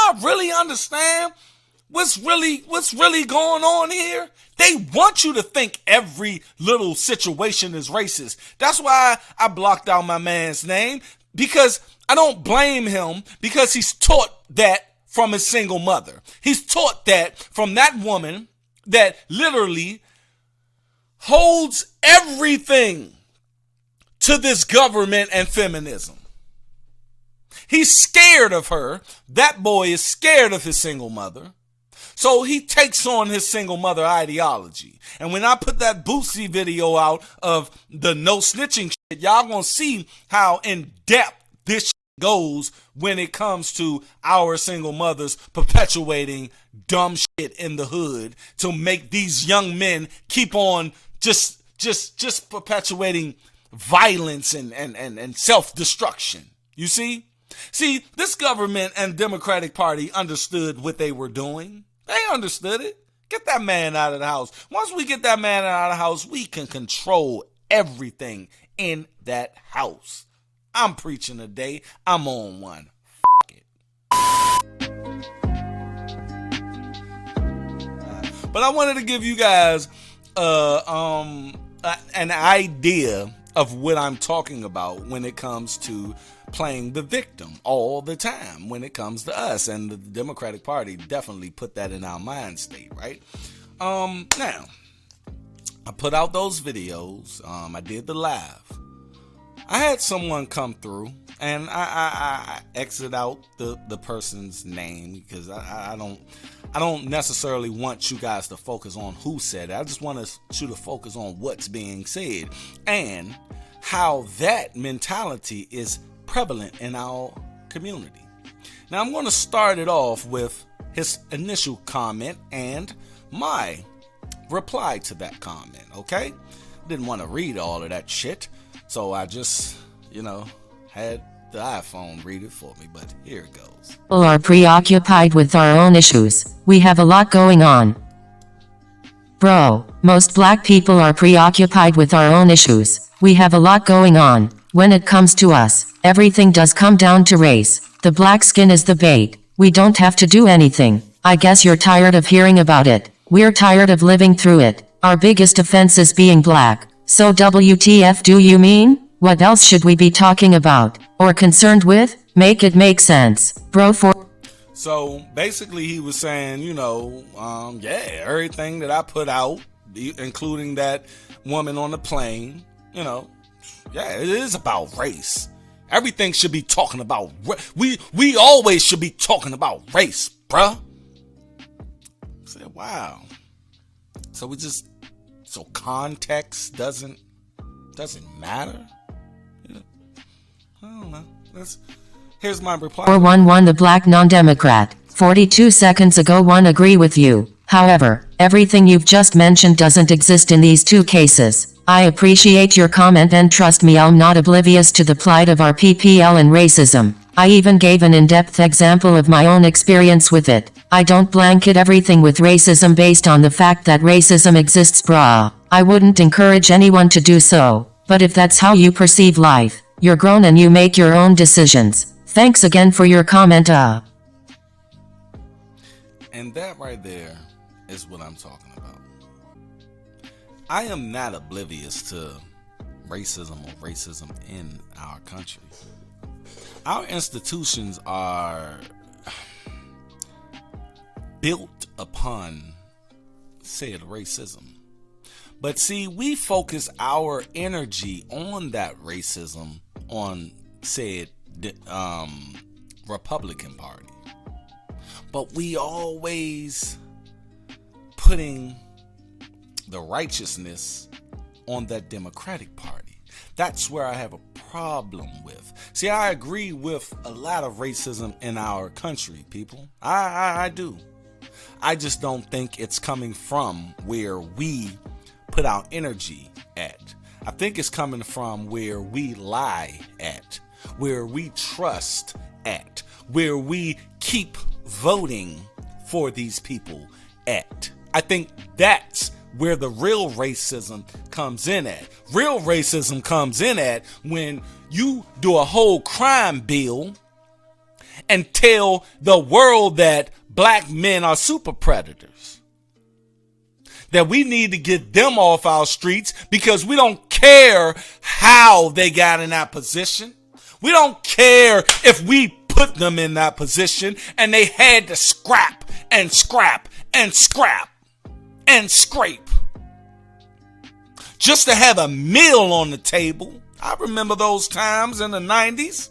y'all really understand what's really going on here? They want you to think every little situation is racist. That's why I blocked out my man's name, because I don't blame him, because he's taught that from his single mother. He's taught that from that woman that literally holds everything to this government and feminism. He's scared of her. That boy is scared of his single mother. So he takes on his single mother ideology. And when I put that Boosie video out of the no snitching shit, y'all gonna see how in depth this shit goes when it comes to our single mothers perpetuating dumb shit in the hood to make these young men keep on just perpetuating violence and self-destruction. You see? See, this government and Democratic Party understood what they were doing. They understood it. Get that man out of the house. Once we get that man out of the house, we can control everything in that house. I'm preaching today. I'm on one. F*** it. But I wanted to give you guys an idea of what I'm talking about when it comes to playing the victim all the time when it comes to us. And the Democratic Party definitely put that in our mind state, right? Now, I put out those videos. I did the live. I had someone come through, and I exit out the person's name because I don't necessarily want you guys to focus on who said it. I just want you to focus on what's being said and how that mentality is prevalent in our community. Now, I'm going to start it off with his initial comment and my reply to that comment, okay? Didn't want to read all of that shit, so I just, had the iPhone read it for me, but here it goes. People are preoccupied with our own issues. We have a lot going on. Bro, most black people are preoccupied with our own issues. We have a lot going on. When it comes to us, everything does come down to race. The black skin is the bait. We don't have to do anything. I guess you're tired of hearing about it. We're tired of living through it. Our biggest offense is being black. So WTF do you mean? What else should we be talking about or concerned with? Make it make sense, bro. So basically he was saying, everything that I put out, including that woman on the plane, it is about race. Everything should be talking about we always should be talking about race, bruh. I said, wow. So context doesn't matter? I don't know. Here's my reply. 411 The Black Non-Democrat. 42 seconds ago, one agree with you. However, everything you've just mentioned doesn't exist in these two cases. I appreciate your comment, and trust me, I'm not oblivious to the plight of our PPL and racism. I even gave an in-depth example of my own experience with it. I don't blanket everything with racism based on the fact that racism exists, brah. I wouldn't encourage anyone to do so. But if that's how you perceive life, you're grown and you make your own decisions. Thanks again for your comment. And that right there is what I'm talking about. I am not oblivious to racism in our country. Our institutions are built upon said racism. But see, we focus our energy on that racism on said Republican Party. But we always putting the righteousness on that Democratic Party. That's where I have a problem with. See, I agree with a lot of racism in our country, people. I do. I just don't think it's coming from where we put our energy at. I think it's coming from where we lie at, where we trust at, where we keep voting for these people at. I think that's where the real racism comes in at. Real racism comes in at when you do a whole crime bill and tell the world that black men are super predators. That we need to get them off our streets because we don't care how they got in that position. We don't care if we put them in that position and they had to scrap and scrap and scrap and scrape just to have a meal on the table. I remember those times in the 90s.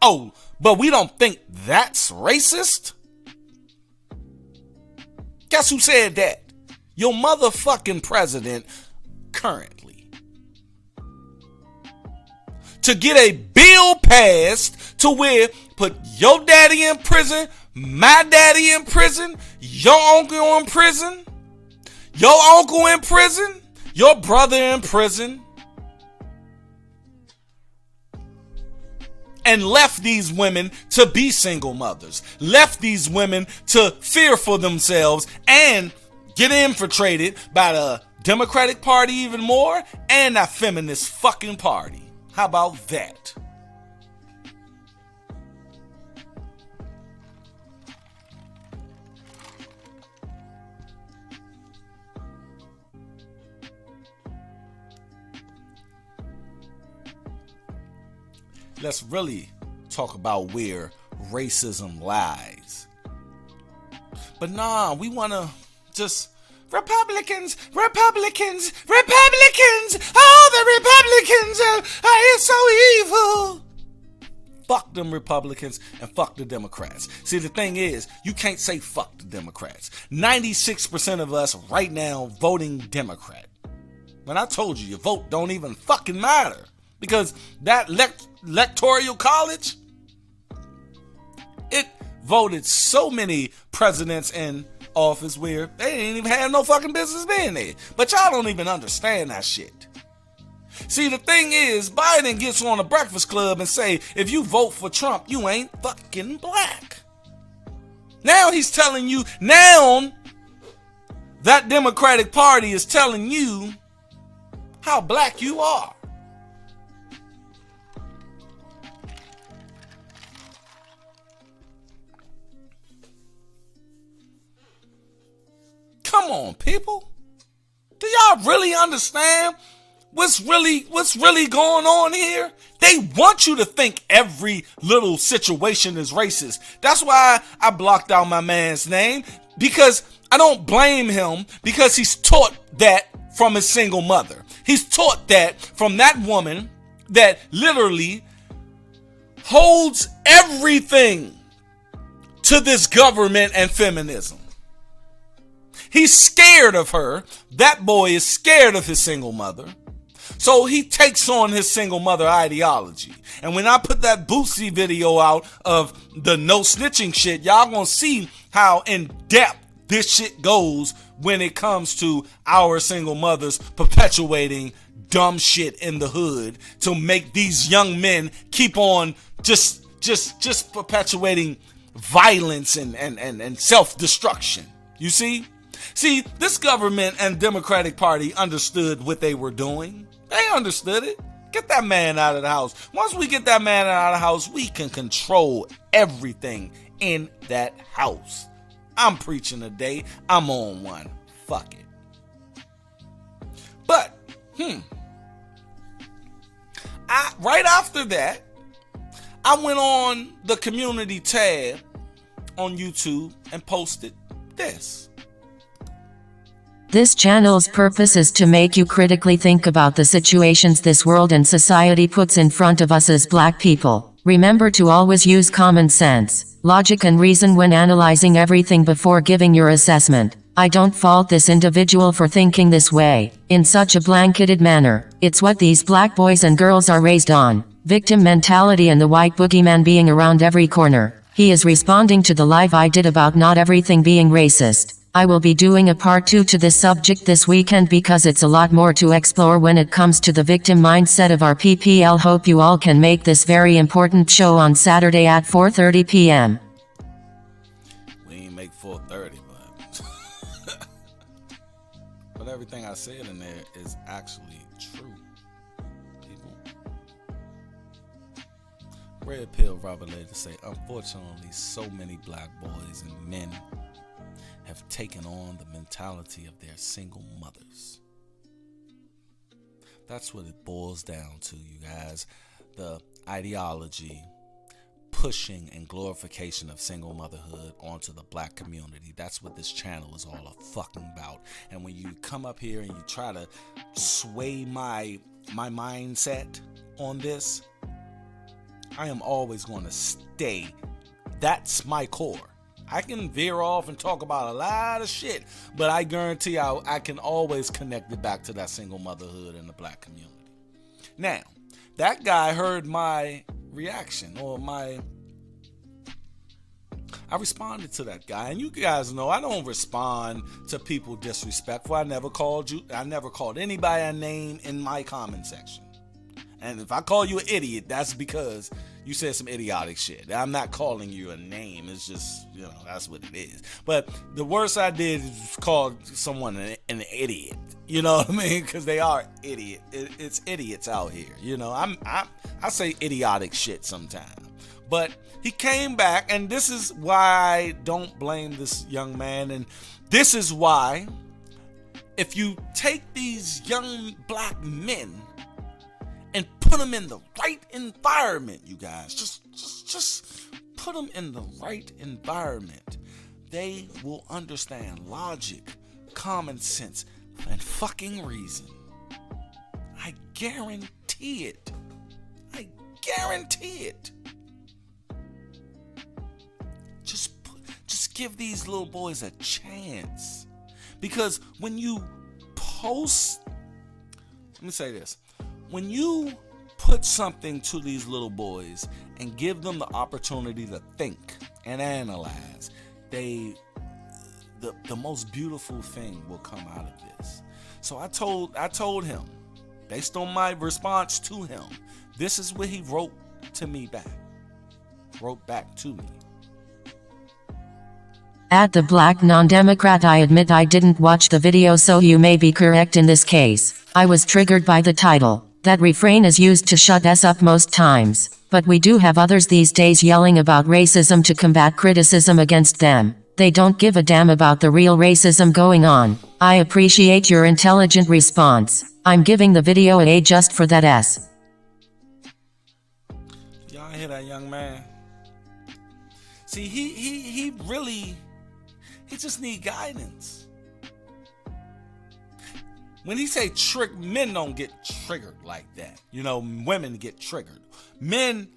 Oh, but we don't think that's racist? Guess who said that? Your motherfucking president currently. To get a bill passed to where put your daddy in prison, my daddy in prison, your uncle in prison, your uncle in prison, your brother in prison, and left these women to be single mothers, left these women to fear for themselves and get infiltrated by the Democratic Party even more and that feminist fucking party. How about that? Let's really talk about where racism lies. But nah, we want to just Republicans, Republicans, Republicans. Oh, the Republicans are so evil. Fuck them Republicans and fuck the Democrats. See, the thing is, you can't say fuck the Democrats. 96% of us right now voting Democrat. When I told you, your vote don't even fucking matter. Because that electoral college, it voted so many presidents in office where they didn't even have no fucking business being there. But y'all don't even understand that shit. See, the thing is, Biden gets on a Breakfast Club and say, if you vote for Trump, you ain't fucking black. Now he's telling you, now that Democratic Party is telling you how black you are. Come on, people. Do y'all really understand what's really going on here? They want you to think every little situation is racist. That's why I blocked out my man's name, because I don't blame him, because he's taught that from his single mother. He's taught that from that woman that literally holds everything to this government and feminism. He's scared of her. That boy is scared of his single mother. So he takes on his single mother ideology. And when I put that Boosie video out of the no snitching shit, y'all gonna see how in depth this shit goes when it comes to our single mothers perpetuating dumb shit in the hood to make these young men keep on just perpetuating violence and self-destruction. You see? See, this government and Democratic Party understood what they were doing. They understood it. Get that man out of the house. Once we get that man out of the house, we can control everything in that house. I'm preaching today. I'm on one. Fuck it. But, right after that, I went on the community tab on YouTube and posted this. This channel's purpose is to make you critically think about the situations this world and society puts in front of us as black people. Remember to always use common sense, logic and reason when analyzing everything before giving your assessment. I don't fault this individual for thinking this way, in such a blanketed manner. It's what these black boys and girls are raised on. Victim mentality and the white boogeyman being around every corner. He is responding to the live I did about not everything being racist. I will be doing a part 2 to this subject this weekend because it's a lot more to explore when it comes to the victim mindset of our PPL. Hope you all can make this very important show on Saturday at 4:30 p.m. We ain't make 4:30, but everything I said in there is actually true, people. Red Pill Robert later say, unfortunately, so many black boys and men have taken on the mentality of their single mothers. That's what it boils down to, you guys. The ideology, pushing and glorification of single motherhood onto the black community. That's what this channel is all fucking about. And when you come up here and you try to sway my mindset on this, I am always going to stay. That's my core. I can veer off and talk about a lot of shit, but I guarantee I can always connect it back to that single motherhood in the black community. Now, that guy heard my reaction, or I responded to that guy. And you guys know I don't respond to people disrespectful. I never called anybody a name in my comment section. And if I call you an idiot, that's because you said some idiotic shit. I'm not calling you a name. It's just, that's what it is. But the worst I did is call someone an idiot. You know what I mean? Because they are idiot. It's idiots out here. I say idiotic shit sometimes. But he came back, and this is why I don't blame this young man. And this is why, if you take these young black men and put them in the right environment, you guys, just put them in the right environment, they will understand logic, common sense, and fucking reason. I guarantee it. I guarantee it. Just give these little boys a chance. Because when you post, let me say this. When you put something to these little boys and give them the opportunity to think and analyze, the most beautiful thing will come out of this. So I told him, based on my response to him, this is what he wrote back to me. At the Black Non-Democrat, I admit I didn't watch the video, so you may be correct in this case. I was triggered by the title. That refrain is used to shut us up most times, but we do have others these days yelling about racism to combat criticism against them. They don't give a damn about the real racism going on. I appreciate your intelligent response. I'm giving the video an A just for that S. Y'all hear that young man? See, he really, he just need guidance. When he say trick, men don't get triggered like that. Women get triggered. Men,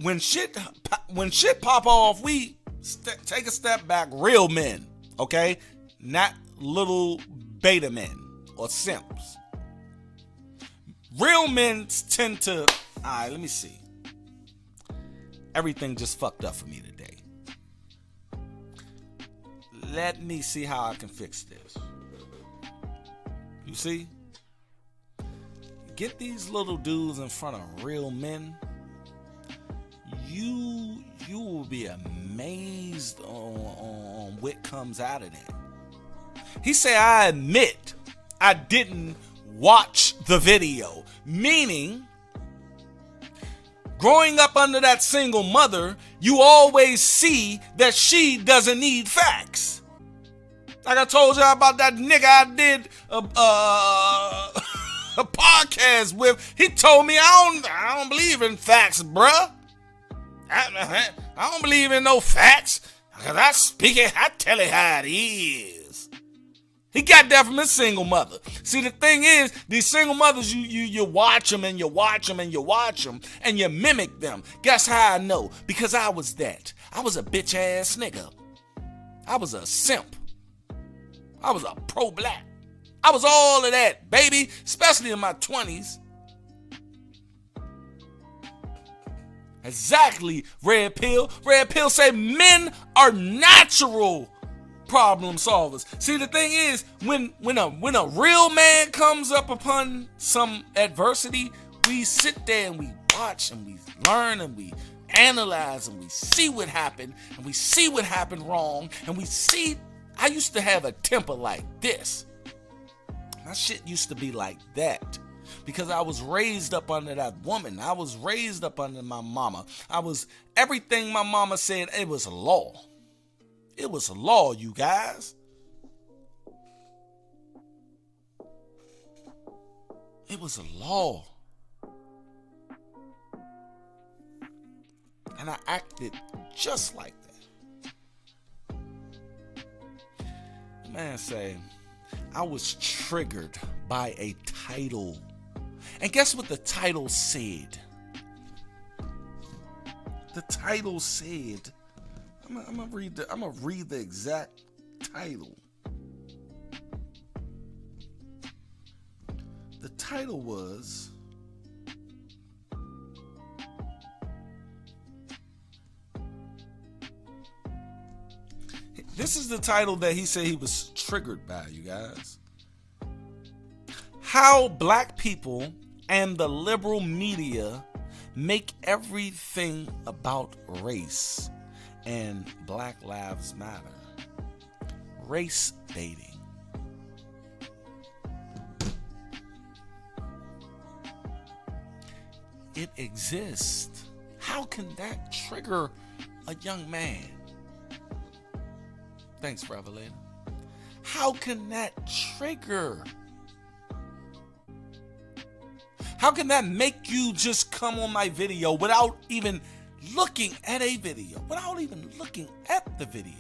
when shit pop off, we take a step back. Real men, okay? Not little beta men or simps. Real men tend to, alright, let me see. Everything just fucked up for me today. Let me see how I can fix this. You see? Get these little dudes in front of real men. You will be amazed on what comes out of that. He said, I admit I didn't watch the video. Meaning, growing up under that single mother, you always see that she doesn't need facts. Like I told y'all about that nigga I did a podcast with. He told me I don't believe in facts, bruh. I don't believe in no facts. Cause I speak it, I tell it how it is. He got that from his single mother. See, the thing is, these single mothers, you watch them and you watch them and you watch them and you mimic them. Guess how I know? Because I was that. I was a bitch ass nigga. I was a simp. I was a pro-black. I was all of that, baby, especially in my 20s. Exactly, Red Pill. Red Pill say men are natural problem solvers. See, the thing is, when a real man comes up upon some adversity, we sit there and we watch and we learn and we analyze and we see what happened and we see what happened wrong and we see. I used to have a temper like this. My shit used to be like that. because I was raised up under that woman. I was raised up under my mama. Everything my mama said, it was law. It was law, you guys. It was a law. And I acted just like that. The man say, I was triggered by a title. And guess what the title said? The title said, I'm gonna read the exact title. The title was This is the title that he said he was triggered by, you guys. How black people and the liberal media make everything about race and Black Lives Matter. Race baiting. It exists. How can that trigger a young man? Thanks, Brother Lena. How can that trigger? How can that make you just come on my video without even looking at a video, without even looking at the video?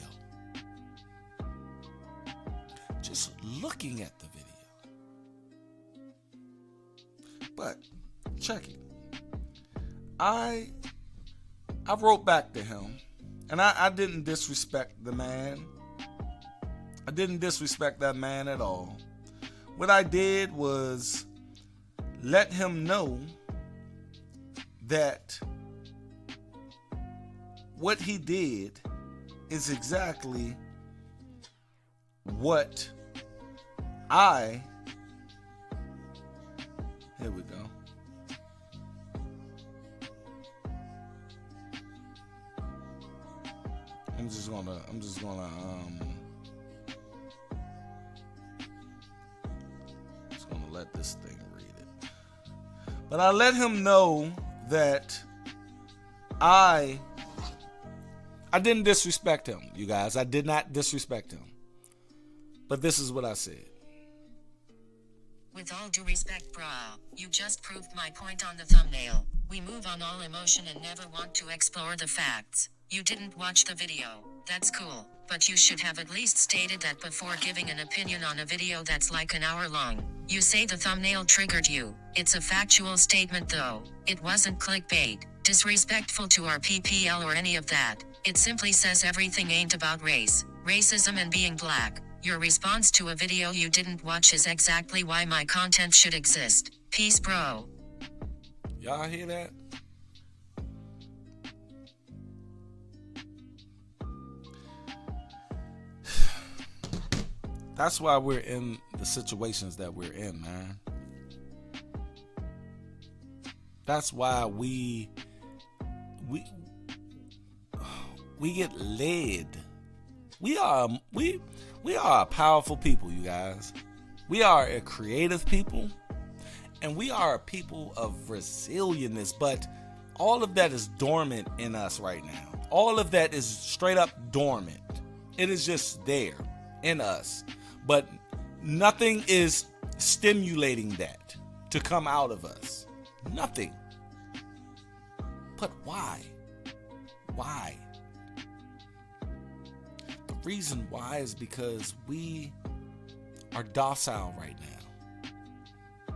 Just looking at the video. But check it. I wrote back to him, and I didn't disrespect the man. I didn't disrespect that man at all. What I did was let him know that what he did is exactly what here we go. I'm just gonna let this thing read it. But I let him know that I didn't disrespect him, you guys. I did not disrespect him. But this is what I said. With all due respect, brah, you just proved my point on the thumbnail. We move on all emotion and never want to explore the facts. You didn't watch the video. That's cool. But you should have at least stated that before giving an opinion on a video that's like an hour long. You say the thumbnail triggered you. It's a factual statement though. It wasn't clickbait, disrespectful to our PPL or any of that. It simply says everything ain't about race, racism and being black. Your response to a video you didn't watch is exactly why my content should exist. Peace, bro. Y'all hear that? That's why we're in the situations that we're in, man. That's why we get led. We are a powerful people, you guys. We are a creative people, and we are a people of resilience, but all of that is dormant in us right now. All of that is straight up dormant. It is just there in us. But nothing is stimulating that to come out of us. Nothing. But why? Why? The reason why is because we are docile right now.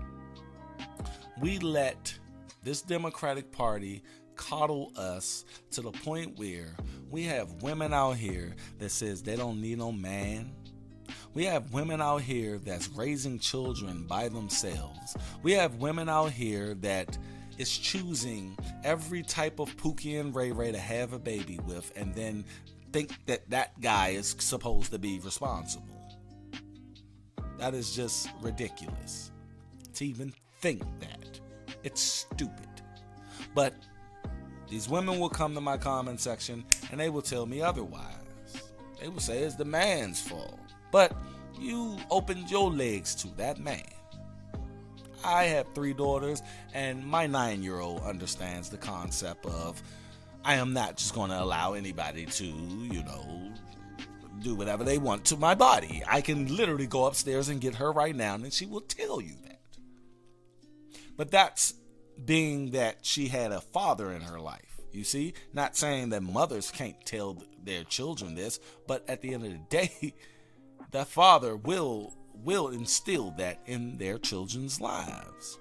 We let this Democratic Party coddle us to the point where we have women out here that says they don't need no man. We have women out here that's raising children by themselves. We have women out here that is choosing every type of Pookie and Ray Ray to have a baby with, and then think that that guy is supposed to be responsible. That is just ridiculous. To even think that. It's stupid. But these women will come to my comment section and they will tell me otherwise. They will say it's the man's fault. But you opened your legs to that man. I have 3 daughters, and my 9-year-old understands the concept of I am not just going to allow anybody to, do whatever they want to my body. I can literally go upstairs and get her right now, and she will tell you that. But that's being that she had a father in her life. You see, not saying that mothers can't tell their children this, but at the end of the day, that father will instill that in their children's lives.